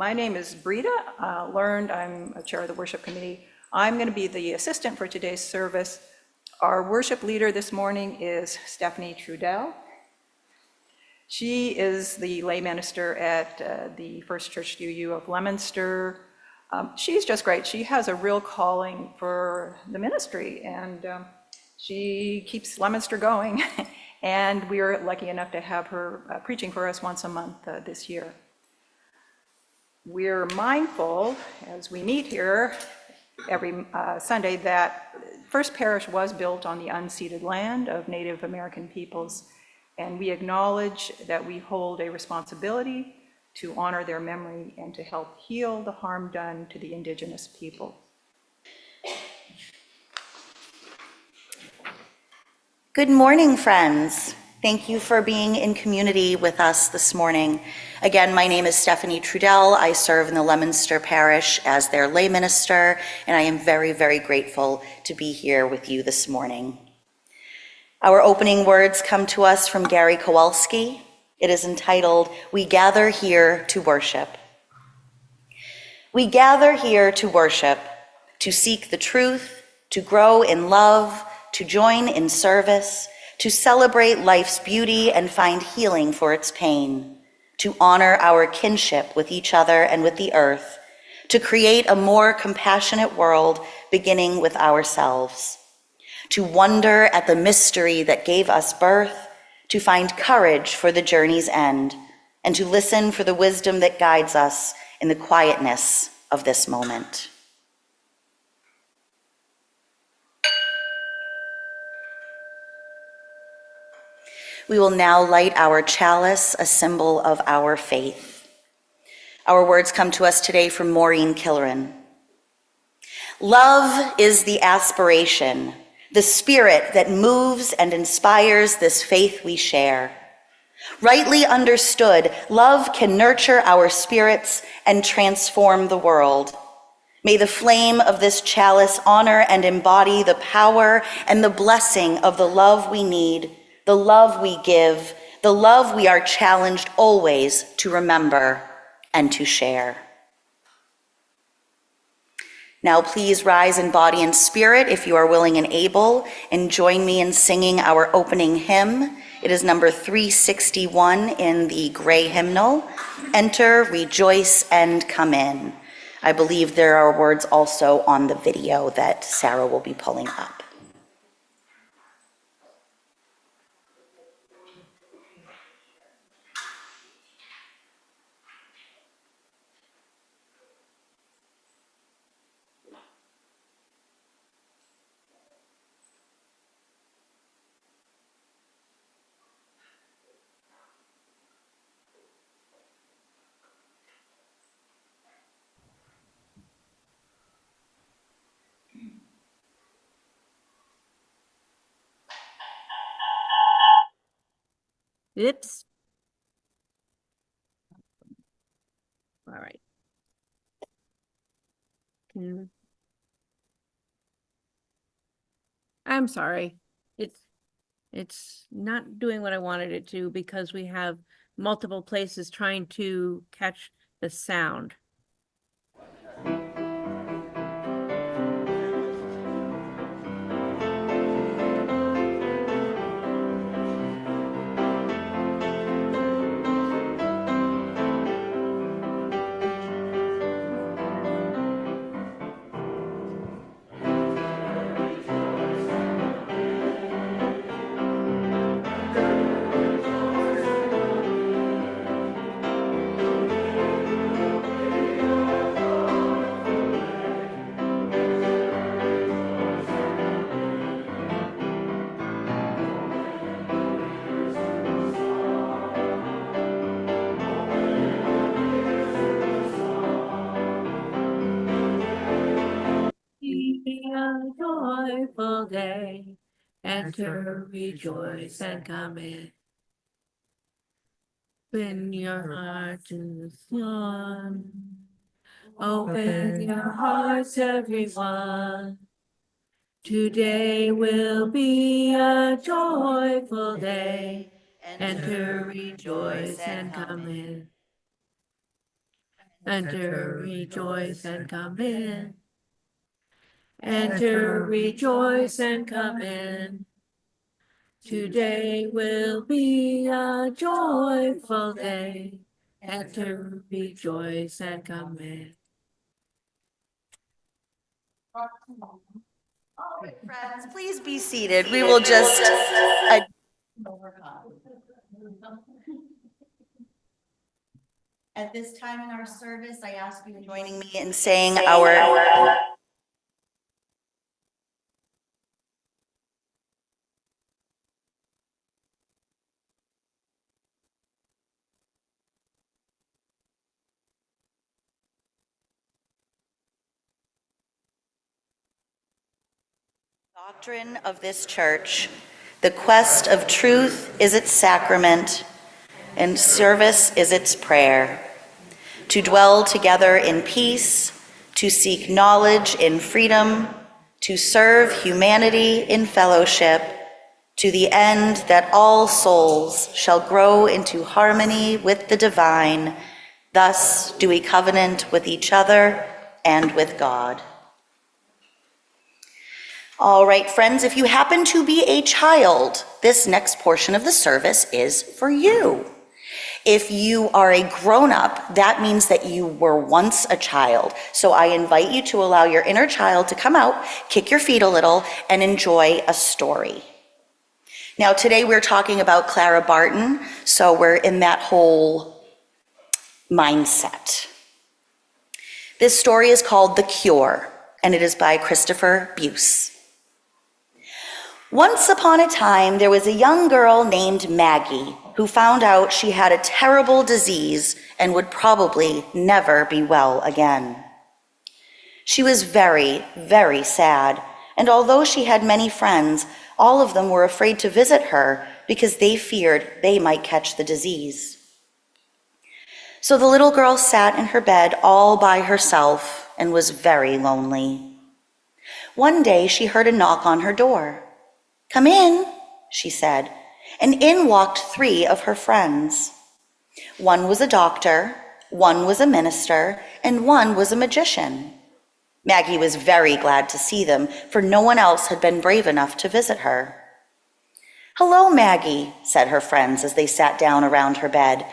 My name is Brita Learned. I'm a chair of the worship committee. I'm going to be the assistant for today's service. Our worship leader this morning is Stephanie Trudel. She is the lay minister at the First Church UU of Leominster. She's just great. She has a real calling for the ministry, and she keeps Leominster going. And we are lucky enough to have her preaching for us once a month this year. We're mindful, as we meet here every Sunday, that First Parish was built on the unceded land of Native American peoples, and we acknowledge that we hold a responsibility to honor their memory and to help heal the harm done to the Indigenous people. Good morning, friends. Thank you for being in community with us this morning. Again, my name is Stephanie Trudel. I serve in the Leominster Parish as their lay minister, and I am very, very grateful to be here with you this morning. Our opening words come to us from Gary Kowalski. It is entitled, "We Gather Here to Worship." We gather here to worship, to seek the truth, to grow in love, to join in service, to celebrate life's beauty and find healing for its pain, to honor our kinship with each other and with the earth, to create a more compassionate world beginning with ourselves, to wonder at the mystery that gave us birth, to find courage for the journey's end, and to listen for the wisdom that guides us in the quietness of this moment. We will now light our chalice, a symbol of our faith. Our words come to us today from Maureen Killeran. Love is the aspiration, the spirit that moves and inspires this faith we share. Rightly understood, love can nurture our spirits and transform the world. May the flame of this chalice honor and embody the power and the blessing of the love we need, the love we give, the love we are challenged always to remember and to share. Now please rise in body and spirit if you are willing and able, and join me in singing our opening hymn. It is number 361 in the gray hymnal, Enter, Rejoice, and Come In. I believe there are words also on the video that Sarah will be pulling up. Oops. All right. I'm sorry. It's not doing what I wanted it to because we have multiple places trying to catch the sound. A joyful day, enter, rejoice, and come in. Open your heart to the sun. Open your hearts, everyone. Today will be a joyful day. Enter, rejoice, and come in. Enter, rejoice, and come in. Enter, rejoice, and come in. Today will be a joyful day. Enter, rejoice, and come in. Friends, please be seated. We will just. At this time in our service, I ask you to join me in saying our. Doctrine of this church. The quest of truth is its sacrament, and service is its prayer. To dwell together in peace, to seek knowledge in freedom, to serve humanity in fellowship, to the end that all souls shall grow into harmony with the divine. Thus do we covenant with each other and with God. All right, friends, if you happen to be a child, this next portion of the service is for you. If you are a grown-up, that means that you were once a child. So I invite you to allow your inner child to come out, kick your feet a little, and enjoy a story. Now, today we're talking about Clara Barton, so we're in that whole mindset. This story is called The Cure, and it is by Christopher Buse. Once upon a time, there was a young girl named Maggie who found out she had a terrible disease and would probably never be well again. She was very, very sad, and although she had many friends, all of them were afraid to visit her because they feared they might catch the disease. So the little girl sat in her bed all by herself and was very lonely. One day she heard a knock on her door. "Come in," she said, and in walked 3 of her friends. One was a doctor, one was a minister, and one was a magician. Maggie was very glad to see them, for no one else had been brave enough to visit her. "Hello, Maggie," said her friends as they sat down around her bed.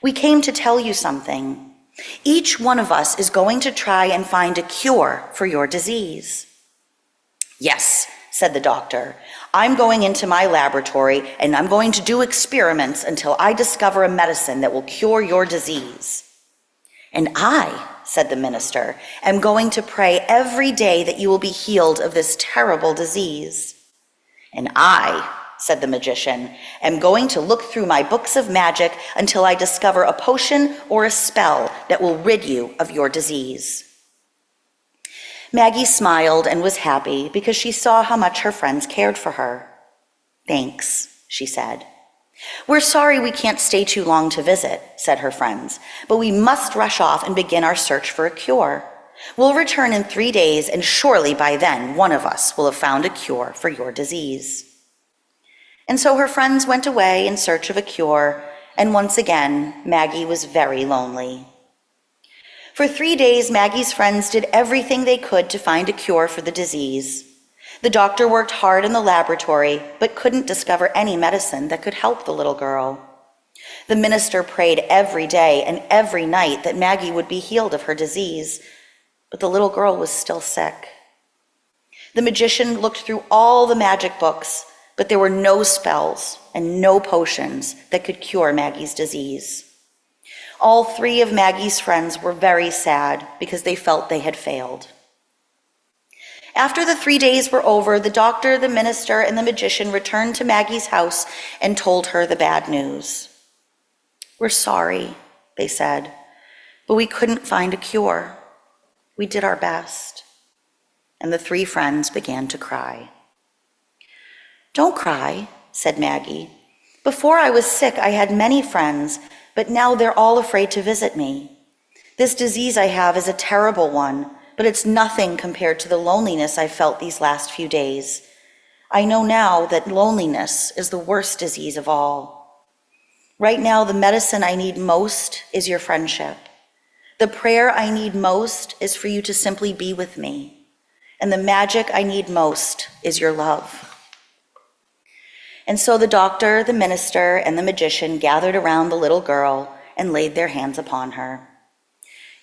"We came to tell you something. Each one of us is going to try and find a cure for your disease." "Yes," said the doctor. "I'm going into my laboratory and I'm going to do experiments until I discover a medicine that will cure your disease." "And I," said the minister, "am going to pray every day that you will be healed of this terrible disease." "And I," said the magician, "am going to look through my books of magic until I discover a potion or a spell that will rid you of your disease." Maggie smiled and was happy because she saw how much her friends cared for her. "Thanks," she said. "We're sorry we can't stay too long to visit," said her friends, "but we must rush off and begin our search for a cure. We'll return in 3 days, and surely by then one of us will have found a cure for your disease." And so her friends went away in search of a cure, and once again, Maggie was very lonely. For 3 days, Maggie's friends did everything they could to find a cure for the disease. The doctor worked hard in the laboratory, but couldn't discover any medicine that could help the little girl. The minister prayed every day and every night that Maggie would be healed of her disease, but the little girl was still sick. The magician looked through all the magic books, but there were no spells and no potions that could cure Maggie's disease. All 3 of Maggie's friends were very sad because they felt they had failed. After the 3 days were over, the doctor, the minister, and the magician returned to Maggie's house and told her the bad news. "We're sorry," they said, "but we couldn't find a cure. We did our best." And the 3 friends began to cry. "Don't cry," said Maggie. "Before I was sick, I had many friends, but now they're all afraid to visit me. This disease I have is a terrible one, but it's nothing compared to the loneliness I felt these last few days. I know now that loneliness is the worst disease of all. Right now, the medicine I need most is your friendship. The prayer I need most is for you to simply be with me. And the magic I need most is your love. And so the doctor, the minister, and the magician gathered around the little girl and laid their hands upon her.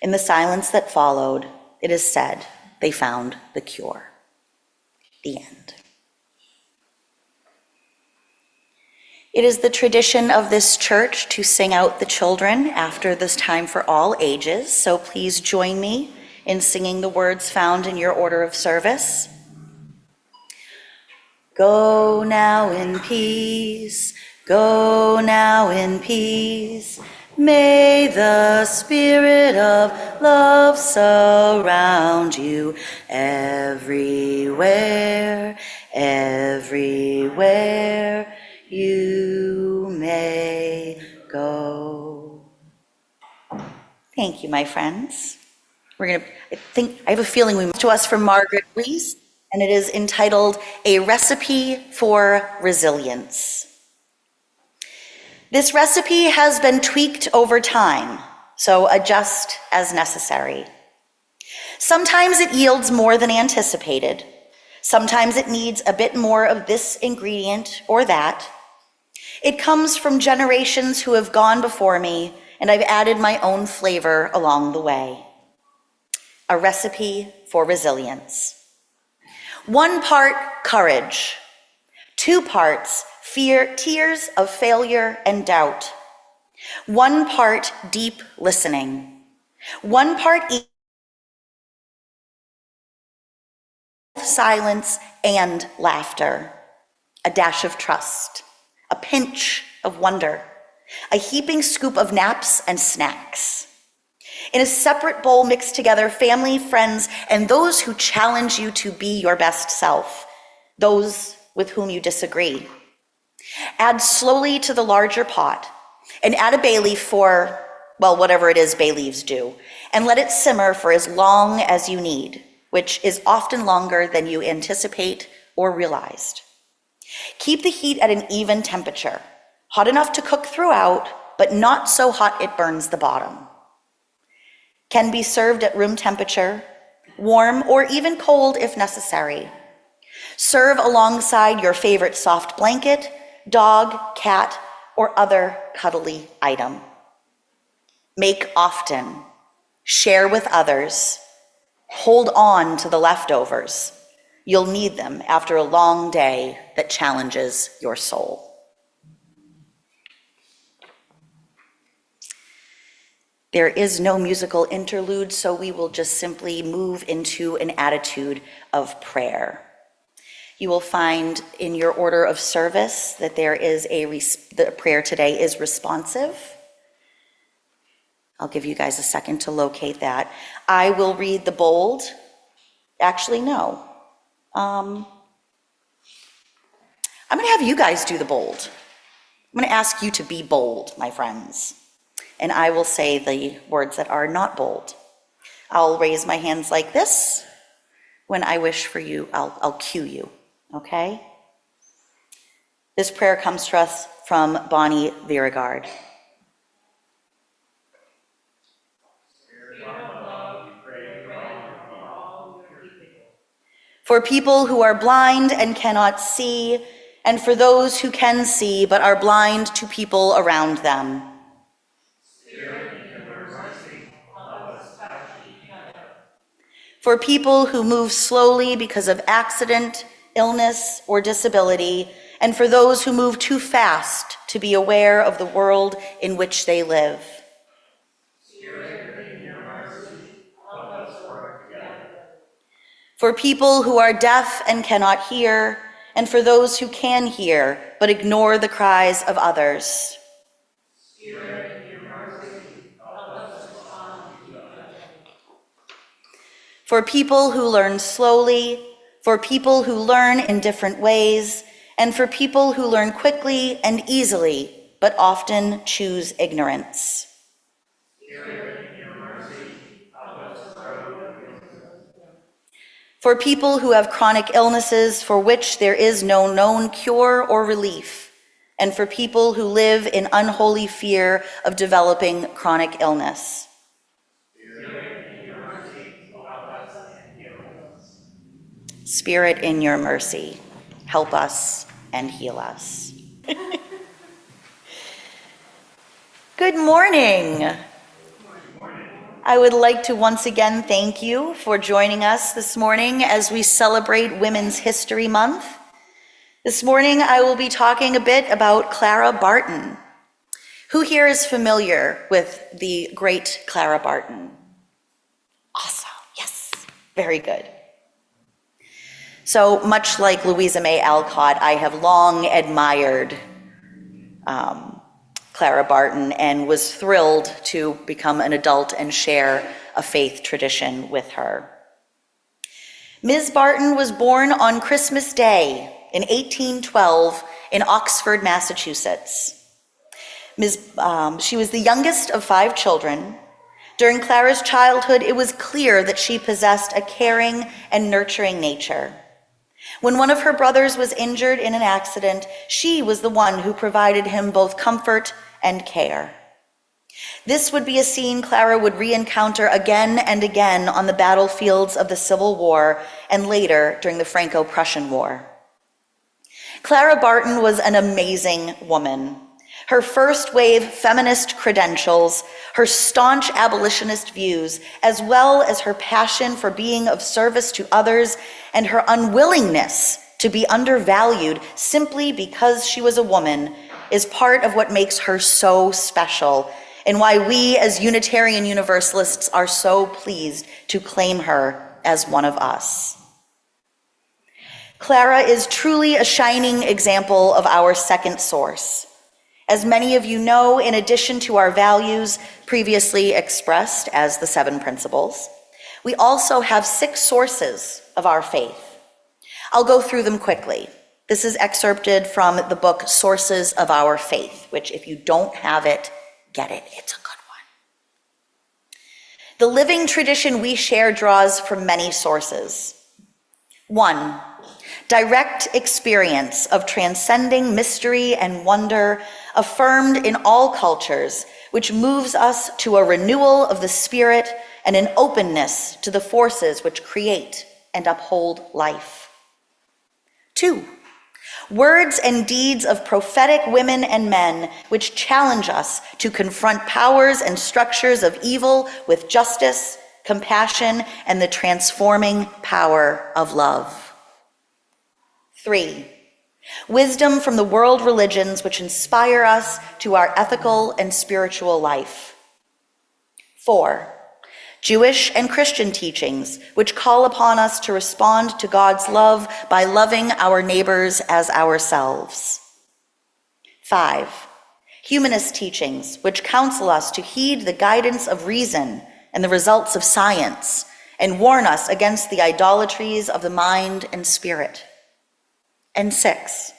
In the silence that followed, it is said they found the cure. The end. It is the tradition of this church to sing out the children after this time for all ages, so please join me in singing the words found in your order of service. Go now in peace, go now in peace. May the spirit of love surround you everywhere, everywhere you may go. Thank you, my friends. I have a feeling we must to us from Margaret Reese, and it is entitled A Recipe for Resilience. This recipe has been tweaked over time, so adjust as necessary. Sometimes it yields more than anticipated. Sometimes it needs a bit more of this ingredient or that. It comes from generations who have gone before me, and I've added my own flavor along the way. A recipe for resilience. 1 part courage, 2 parts fear, tears of failure and doubt, 1 part deep listening, 1 part silence and laughter, a dash of trust, a pinch of wonder, a heaping scoop of naps and snacks. In a separate bowl mixed together, family, friends, and those who challenge you to be your best self, those with whom you disagree. Add slowly to the larger pot, and add a bay leaf for, well, whatever it is bay leaves do, and let it simmer for as long as you need, which is often longer than you anticipate or realized. Keep the heat at an even temperature, hot enough to cook throughout, but not so hot it burns the bottom. Can be served at room temperature, warm or even cold if necessary. Serve alongside your favorite soft blanket, dog, cat, or other cuddly item. Make often, share with others, hold on to the leftovers. You'll need them after a long day that challenges your soul. There is no musical interlude, so we will just simply move into an attitude of prayer. You will find in your order of service that the prayer today is responsive. I'll give you guys a second to locate that. I will read the bold. Actually, no. I'm going to have you guys do the bold. I'm going to ask you to be bold, my friends. And I will say the words that are not bold. I'll raise my hands like this. When I wish for you, I'll cue you, okay? This prayer comes to us from Bonnie Viragard. For people who are blind and cannot see, and for those who can see but are blind to people around them. For people who move slowly because of accident, illness, or disability, and for those who move too fast to be aware of the world in which they live. For people who are deaf and cannot hear, and for those who can hear but ignore the cries of others. For people who learn slowly, for people who learn in different ways, and for people who learn quickly and easily, but often choose ignorance. For people who have chronic illnesses for which there is no known cure or relief, and for people who live in unholy fear of developing chronic illness. Spirit, in your mercy, help us and heal us. Good morning. I would like to once again thank you for joining us this morning as we celebrate Women's History Month. This morning, I will be talking a bit about Clara Barton. Who here is familiar with the great Clara Barton? Awesome, yes, very good. So much like Louisa May Alcott, I have long admired Clara Barton and was thrilled to become an adult and share a faith tradition with her. Ms. Barton was born on Christmas Day in 1812 in Oxford, Massachusetts. She was the youngest of 5 children. During Clara's childhood, it was clear that she possessed a caring and nurturing nature. When one of her brothers was injured in an accident, she was the one who provided him both comfort and care. This would be a scene Clara would re-encounter again and again on the battlefields of the Civil War and later during the Franco-Prussian War. Clara Barton was an amazing woman. Her first-wave feminist credentials, her staunch abolitionist views, as well as her passion for being of service to others and her unwillingness to be undervalued simply because she was a woman, is part of what makes her so special and why we as Unitarian Universalists are so pleased to claim her as one of us. Clara is truly a shining example of our second source. As many of you know, in addition to our values previously expressed as the 7 principles, we also have 6 sources of our faith. I'll go through them quickly. This is excerpted from the book Sources of Our Faith, which if you don't have it, get it. It's a good one. The living tradition we share draws from many sources. 1, direct experience of transcending mystery and wonder affirmed in all cultures, which moves us to a renewal of the spirit and an openness to the forces which create and uphold life. 2, words and deeds of prophetic women and men which challenge us to confront powers and structures of evil with justice, compassion, and the transforming power of love. 3, wisdom from the world religions which inspire us to our ethical and spiritual life. 4, Jewish and Christian teachings which call upon us to respond to God's love by loving our neighbors as ourselves. 5, humanist teachings which counsel us to heed the guidance of reason and the results of science and warn us against the idolatries of the mind and spirit. And 6,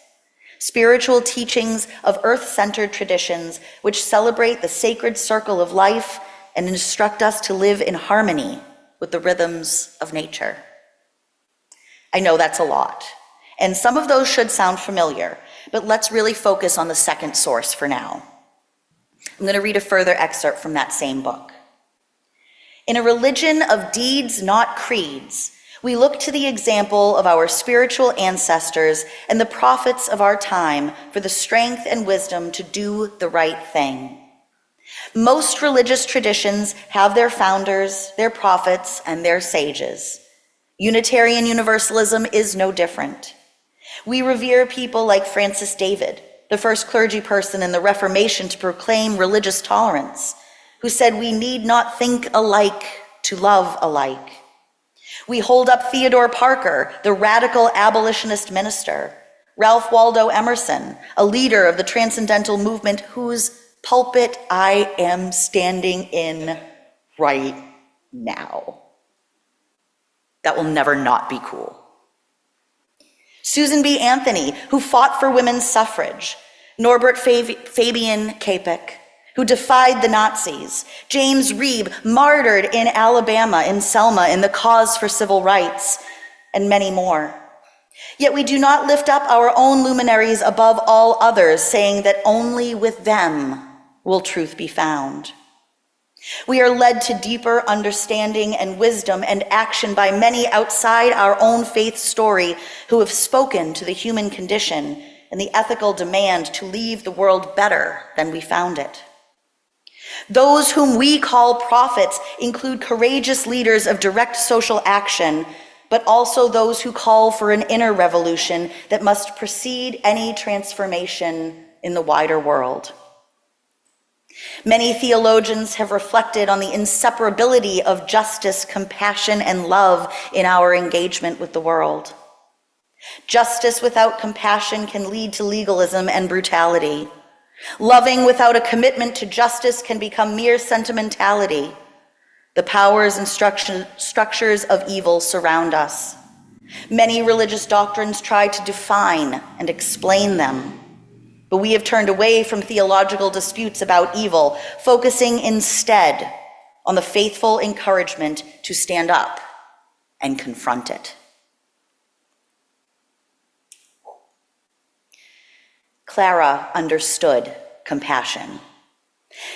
spiritual teachings of earth-centered traditions which celebrate the sacred circle of life and instruct us to live in harmony with the rhythms of nature. I know that's a lot, and some of those should sound familiar, but let's really focus on the second source for now. I'm going to read a further excerpt from that same book. In a religion of deeds, not creeds, we look to the example of our spiritual ancestors and the prophets of our time for the strength and wisdom to do the right thing. Most religious traditions have their founders, their prophets, and their sages. Unitarian Universalism is no different. We revere people like Francis David, the first clergy person in the Reformation to proclaim religious tolerance, who said we need not think alike to love alike. We hold up Theodore Parker, the radical abolitionist minister, Ralph Waldo Emerson, a leader of the transcendental movement whose pulpit I am standing in right now. That will never not be cool. Susan B. Anthony, who fought for women's suffrage, Norbert Fabian Capek, who defied the Nazis, James Reeb, martyred in Alabama, in Selma, in the cause for civil rights, and many more. Yet we do not lift up our own luminaries above all others, saying that only with them will truth be found. We are led to deeper understanding and wisdom and action by many outside our own faith story who have spoken to the human condition and the ethical demand to leave the world better than we found it. Those whom we call prophets include courageous leaders of direct social action, but also those who call for an inner revolution that must precede any transformation in the wider world. Many theologians have reflected on the inseparability of justice, compassion, and love in our engagement with the world. Justice without compassion can lead to legalism and brutality. Loving without a commitment to justice can become mere sentimentality. The powers and structures of evil surround us. Many religious doctrines try to define and explain them. But we have turned away from theological disputes about evil, focusing instead on the faithful encouragement to stand up and confront it. Clara understood compassion.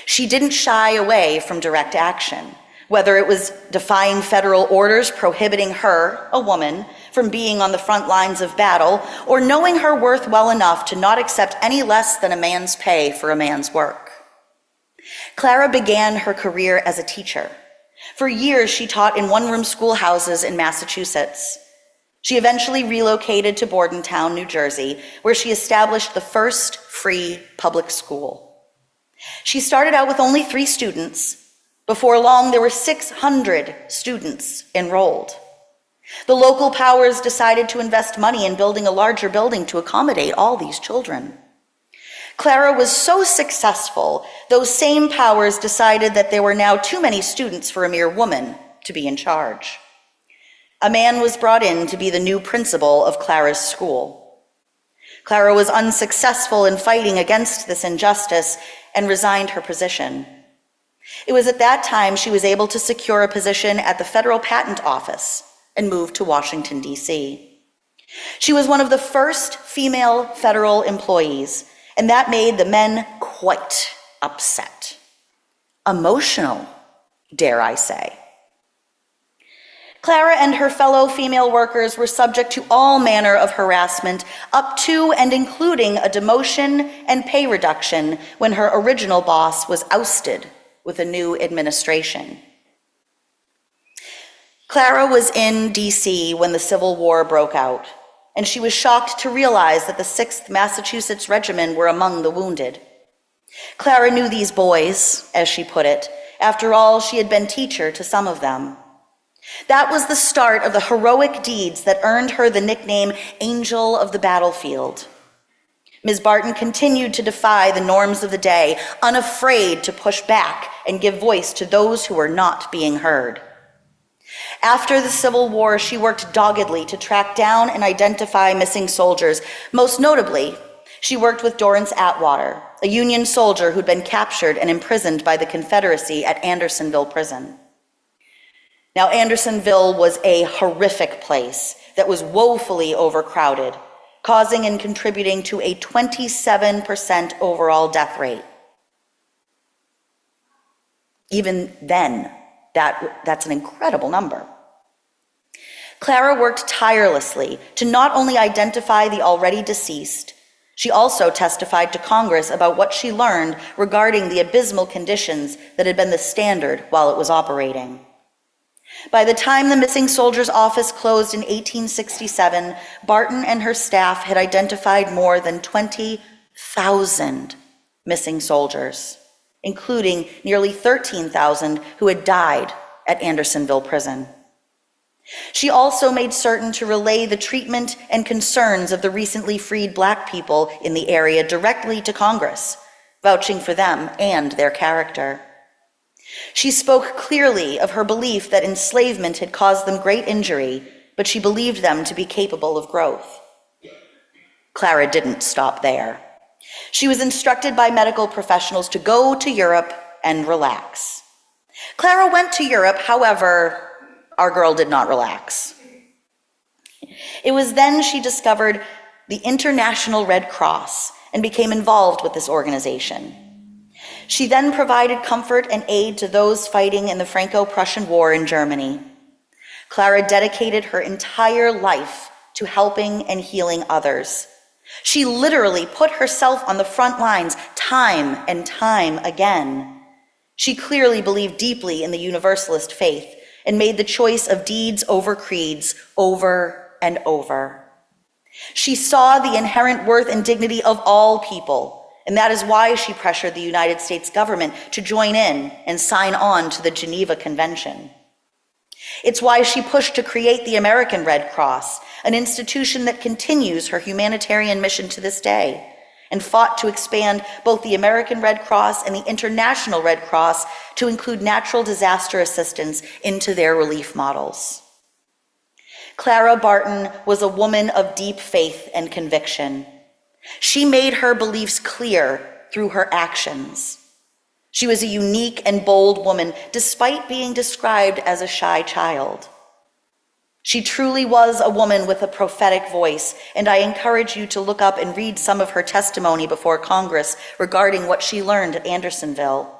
She didn't shy away from direct action, whether it was defying federal orders prohibiting her, a woman, from being on the front lines of battle, or knowing her worth well enough to not accept any less than a man's pay for a man's work. Clara began her career as a teacher. For years, she taught in one-room schoolhouses in Massachusetts. She eventually relocated to Bordentown, New Jersey, where she established the first free public school. She started out with only 3 students. Before long, there were 600 students enrolled. The local powers decided to invest money in building a larger building to accommodate all these children. Clara was so successful, those same powers decided that there were now too many students for a mere woman to be in charge. A man was brought in to be the new principal of Clara's school. Clara was unsuccessful in fighting against this injustice and resigned her position. It was at that time she was able to secure a position at the Federal Patent Office and moved to Washington, D.C. She was one of the first female federal employees, and that made the men quite upset. Emotional, dare I say. Clara and her fellow female workers were subject to all manner of harassment, up to and including a demotion and pay reduction when her original boss was ousted with a new administration. Clara was in D.C. when the Civil War broke out, and she was shocked to realize that the 6th Massachusetts Regiment were among the wounded. Clara knew these boys, as she put it. After all, she had been teacher to some of them. That was the start of the heroic deeds that earned her the nickname Angel of the Battlefield. Ms. Barton continued to defy the norms of the day, unafraid to push back and give voice to those who were not being heard. After the Civil War, she worked doggedly to track down and identify missing soldiers. Most notably, she worked with Dorrance Atwater, a Union soldier who'd been captured and imprisoned by the Confederacy at Andersonville Prison. Now, Andersonville was a horrific place that was woefully overcrowded, causing and contributing to a 27% overall death rate. Even then, that's an incredible number. Clara worked tirelessly to not only identify the already deceased, she also testified to Congress about what she learned regarding the abysmal conditions that had been the standard while it was operating. By the time the missing soldiers' office closed in 1867, Barton and her staff had identified more than 20,000 missing soldiers, including nearly 13,000 who had died at Andersonville Prison. She also made certain to relay the treatment and concerns of the recently freed Black people in the area directly to Congress, vouching for them and their character. She spoke clearly of her belief that enslavement had caused them great injury, but she believed them to be capable of growth. Clara didn't stop there. She was instructed by medical professionals to go to Europe and relax. Clara went to Europe, however, our girl did not relax. It was then she discovered the International Red Cross and became involved with this organization. She then provided comfort and aid to those fighting in the Franco-Prussian War in Germany. Clara dedicated her entire life to helping and healing others. She literally put herself on the front lines time and time again. She clearly believed deeply in the Universalist faith and made the choice of deeds over creeds over and over. She saw the inherent worth and dignity of all people, and that is why she pressured the United States government to join in and sign on to the Geneva Convention. It's why she pushed to create the American Red Cross, an institution that continues her humanitarian mission to this day, and fought to expand both the American Red Cross and the International Red Cross to include natural disaster assistance into their relief models. Clara Barton was a woman of deep faith and conviction. She made her beliefs clear through her actions. She was a unique and bold woman, despite being described as a shy child. She truly was a woman with a prophetic voice, and I encourage you to look up and read some of her testimony before Congress regarding what she learned at Andersonville.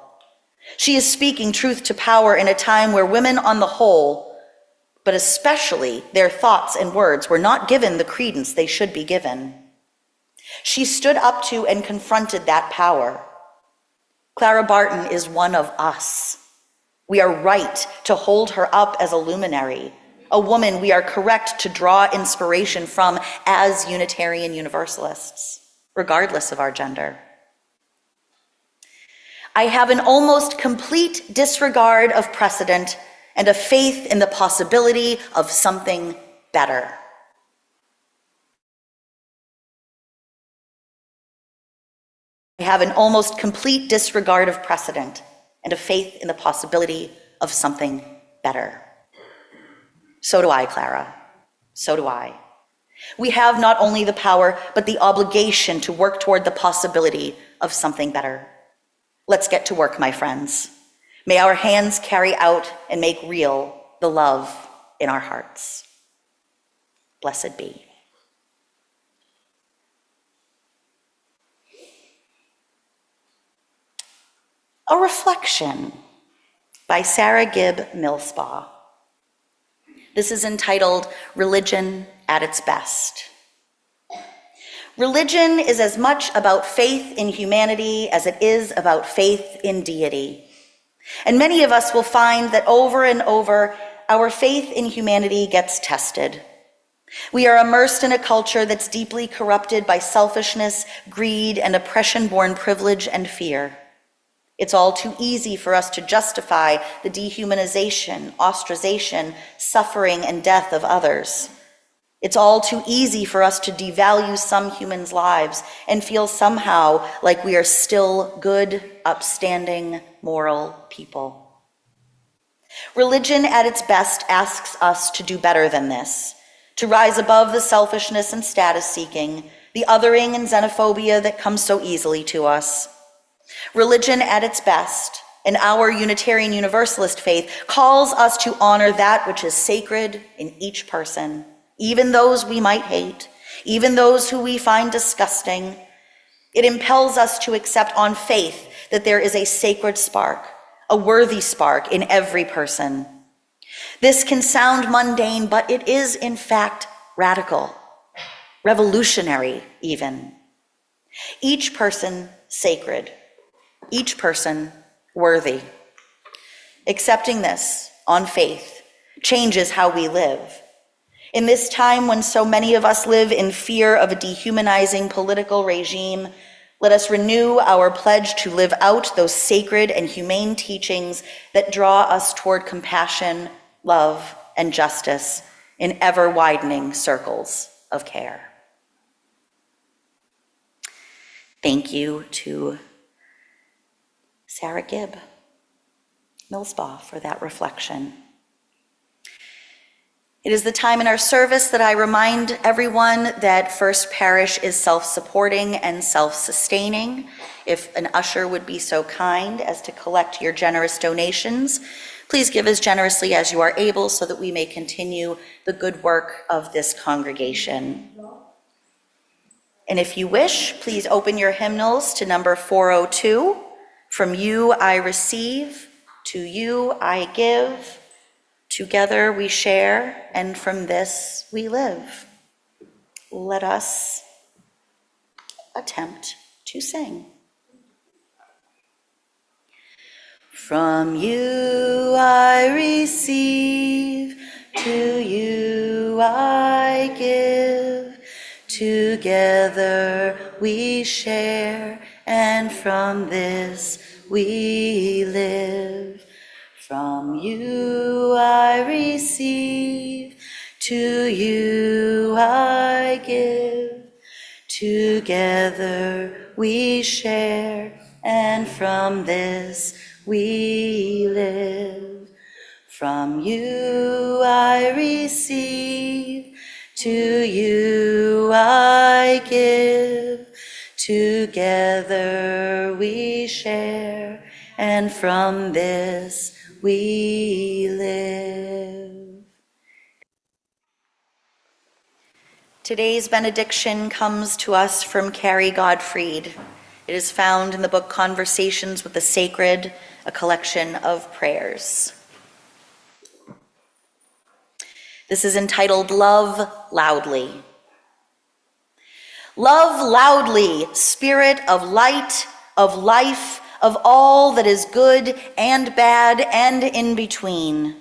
She is speaking truth to power in a time where women on the whole, but especially their thoughts and words, were not given the credence they should be given. She stood up to and confronted that power. Clara Barton is one of us. We are right to hold her up as a luminary, a woman we are correct to draw inspiration from as Unitarian Universalists, regardless of our gender. I have an almost complete disregard of precedent and a faith in the possibility of something better. I have an almost complete disregard of precedent and a faith in the possibility of something better. So do I, Clara. So do I. We have not only the power, but the obligation to work toward the possibility of something better. Let's get to work, my friends. May our hands carry out and make real the love in our hearts. Blessed be. A Reflection by Sarah Gibb Millspaugh. This is entitled Religion at its Best. Religion is as much about faith in humanity as it is about faith in deity. And many of us will find that over and over, our faith in humanity gets tested. We are immersed in a culture that's deeply corrupted by selfishness, greed, and oppression-born privilege and fear. It's all too easy for us to justify the dehumanization, ostracization, suffering, and death of others. It's all too easy for us to devalue some humans' lives and feel somehow like we are still good, upstanding, moral people. Religion at its best asks us to do better than this, to rise above the selfishness and status seeking, the othering and xenophobia that comes so easily to us. Religion at its best, and our Unitarian Universalist faith, calls us to honor that which is sacred in each person, even those we might hate, even those who we find disgusting. It impels us to accept on faith that there is a sacred spark, a worthy spark in every person. This can sound mundane, but it is in fact radical, revolutionary even. Each person sacred. Each person worthy. Accepting this on faith changes how we live. In this time when so many of us live in fear of a dehumanizing political regime, let us renew our pledge to live out those sacred and humane teachings that draw us toward compassion, love, and justice in ever-widening circles of care. Thank you to Sarah Gibb Millspaugh for that reflection. It is the time in our service that I remind everyone that First Parish is self-supporting and self-sustaining. If an usher would be so kind as to collect your generous donations, please give as generously as you are able so that we may continue the good work of this congregation. And if you wish, please open your hymnals to number 402. From you I receive, to you I give. Together we share, and from this we live. Let us attempt to sing. From you I receive, to you I give. Together we share, and from this we live. From you I receive, to you I give. Together we share, and from this we live. From you I receive, to you I give. Together we share, and from this we live. Today's benediction comes to us from Carrie Gottfried. It is found in the book Conversations with the Sacred, a collection of prayers. This is entitled Love Loudly. Love loudly, Spirit of light, of life, of all that is good and bad and in between.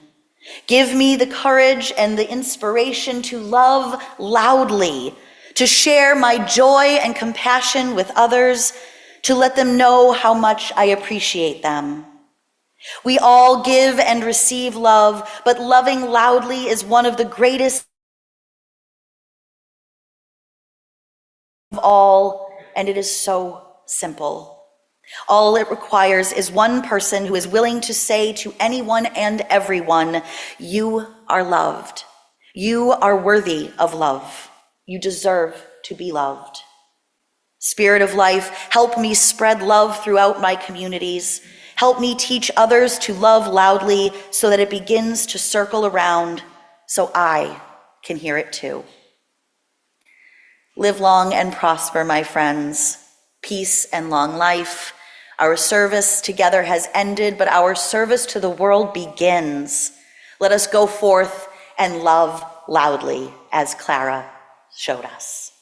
Give me the courage and the inspiration to love loudly, to share my joy and compassion with others, to let them know how much I appreciate them. We all give and receive love, but loving loudly is one of the greatest of all, and it is so simple. All it requires is one person who is willing to say to anyone and everyone, you are loved. You are worthy of love. You deserve to be loved. Spirit of life, help me spread love throughout my communities. Help me teach others to love loudly so that it begins to circle around so I can hear it too. Live long and prosper, my friends. Peace and long life. Our service together has ended, but our service to the world begins. Let us go forth and love loudly, as Clara showed us.